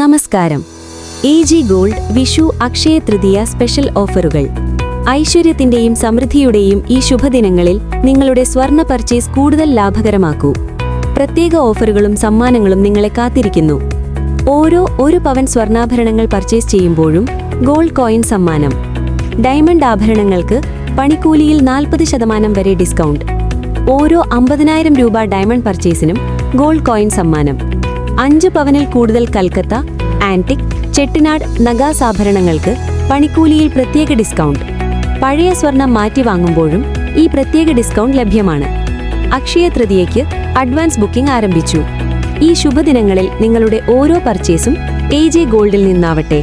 നമസ്കാരം. AG gold Vishu Akshaya Tritiya special ഓഫറുകൾ. ഐശ്വര്യത്തിന്റെയും സമൃദ്ധിയുടെയും ഈ ശുഭദിനങ്ങളിൽ നിങ്ങളുടെ സ്വർണ്ണ പർച്ചേസ് കൂടുതൽ ലാഭകരമാക്കൂ. പ്രത്യേക ഓഫറുകളും സമ്മാനങ്ങളും നിങ്ങളെ കാത്തിരിക്കുന്നു. ഓരോ 1 പവൻ സ്വർണ്ണാഭരണങ്ങൾ പർച്ചേസ് ചെയ്യുമ്പോഴും ഗോൾഡ് കോയിൻ സമ്മാനം. ഡയമണ്ട് ആഭരണങ്ങൾക്ക് പണിക്കൂലിയിൽ 40% വരെ ഡിസ്കൗണ്ട്. ഓരോ 50,000 രൂപ ഡയമണ്ട് പർച്ചേസിനും ഗോൾഡ് കോയിൻ സമ്മാനം. 5 പവനിൽ കൂടുതൽ കൽക്കത്ത, ആന്റിക്, ചെട്ടിനാട് നഗാസ് ആഭരണങ്ങൾക്ക് പണിക്കൂലിയിൽ പ്രത്യേക ഡിസ്കൗണ്ട്. പഴയ സ്വർണം മാറ്റി വാങ്ങുമ്പോഴും ഈ പ്രത്യേക ഡിസ്കൗണ്ട് ലഭ്യമാണ്. അക്ഷയ തൃതീയയ്ക്ക് അഡ്വാൻസ് ബുക്കിംഗ് ആരംഭിച്ചു. ഈ ശുഭദിനങ്ങളിൽ നിങ്ങളുടെ ഓരോ പർച്ചേസും AG ഗോൾഡിൽ നിന്നാവട്ടെ.